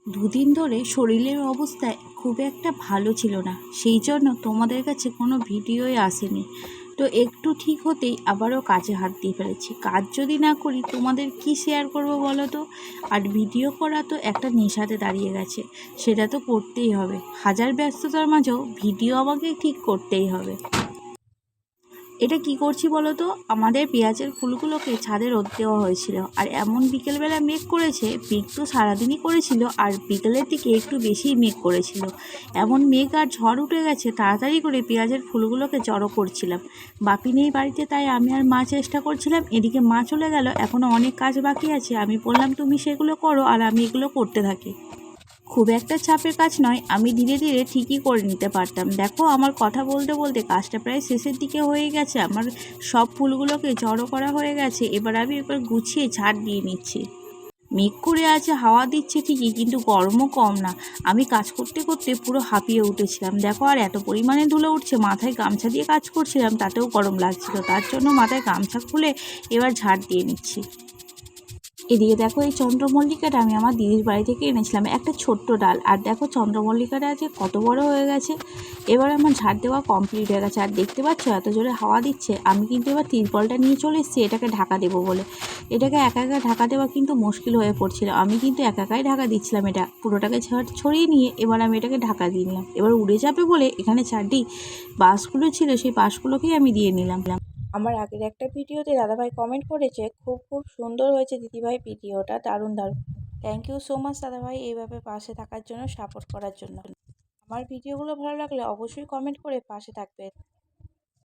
দুদিন ধরে শরীরের অবস্থা খুব একটা ভালো ছিল না, সেই জন্য তোমাদের কাছে কোনো ভিডিওই আসেনি। তো একটু ঠিক হতেই আবারও কাজে হাত দিয়ে ফেলেছি। কাজ যদি না করি তোমাদের কি শেয়ার করব বলো তো। আর ভিডিও করা তো একটা নেশাতে দাঁড়িয়ে গেছে, সেটা তো করতেই হবে। হাজার ব্যস্ততার মাঝেও ভিডিও আমাকে ঠিক করতেই হবে। এটা কি করছি বলো তো, আমাদের পেঁয়াজের ফুলগুলোকে ছাদে রোদ দেওয়া হয়েছিল, আর এমন বিকেলবেলা মেঘ করেছে। মেঘ তো সারাদিনই করেছিল, আর বিকেলের দিকে একটু বেশিই মেঘ করেছিল। এমন মেঘ আর ঝড় উঠে গেছে, তাড়াতাড়ি করে পেঁয়াজের ফুলগুলোকে জড়ো করছিলাম। বাপি নেই বাড়িতে, তাই আমি আর মা চেষ্টা করছিলাম। এদিকে মা চলে গেল, এখনও অনেক কাজ বাকি আছে। আমি বললাম তুমি সেগুলো করো আর আমি এগুলো করতে থাকি। খুব একটা চাপের কাজ নয়, আমি ধীরে ধীরে ঠিকই করে নিতে পারতাম। দেখো, আমার কথা বলতে বলতে কাজটা প্রায় শেষের দিকে হয়ে গেছে। আমার সব ফুলগুলোকে জড়ো করা হয়ে গেছে। আমি গুছিয়ে ঝাড় দিয়ে নিচ্ছি। মেঘ করে আছে, হাওয়া দিচ্ছে ঠিকই, কিন্তু গরমও কম না। আমি কাজ করতে করতে পুরো হাঁপিয়ে উঠেছিলাম। দেখো, আর এত পরিমাণে ধুলো উঠছে, মাথায় গামছা দিয়ে কাজ করছিলাম, তাতেও গরম লাগছিল। তার জন্য মাথায় গামছা খুলে এবার ঝাড় দিয়ে নিচ্ছি। এদিকে দেখো, এই চন্দ্রমল্লিকাটা আমি আমার দিদির বাড়ি থেকে এনেছিলাম, একটা ছোট্ট ডাল। আর দেখো, চন্দ্রমল্লিকাটা আজকে কত বড় হয়ে গেছে। এবার আমার ঝাড় দেওয়া কমপ্লিট হয়ে গেছে। আর দেখতে পাচ্ছ এত জোরে হাওয়া দিচ্ছে। আমি কিন্তু এবার তিরপলটা নিয়ে চলে এসেছি এটাকে ঢাকা দেবো বলে। এটাকে একা একা ঢাকা দেওয়া কিন্তু মুশকিল হয়ে পড়ছিল। আমি কিন্তু একা একাই ঢাকা দিচ্ছিলাম। এটা পুরোটাকে ছড়িয়ে নিয়ে এবার আমি এটাকে ঢাকা দিয়ে নিলাম। এবার উড়ে যাবে বলে এখানে চারটি বাঁশগুলো ছিল, সেই বাঁশগুলোকেই আমি দিয়ে নিলাম। আমার আগের একটা ভিডিওতে দাদাভাই কমেন্ট করেছে, খুব খুব সুন্দর হয়েছে দিদিভাই ভিডিওটা, দারুণ দারুণ। থ্যাংক ইউ সো মাচ দাদাভাই, এইভাবে পাশে থাকার জন্য, সাপোর্ট করার জন্য। আমার ভিডিওগুলো ভালো লাগলে অবশ্যই কমেন্ট করে পাশে থাকবেন।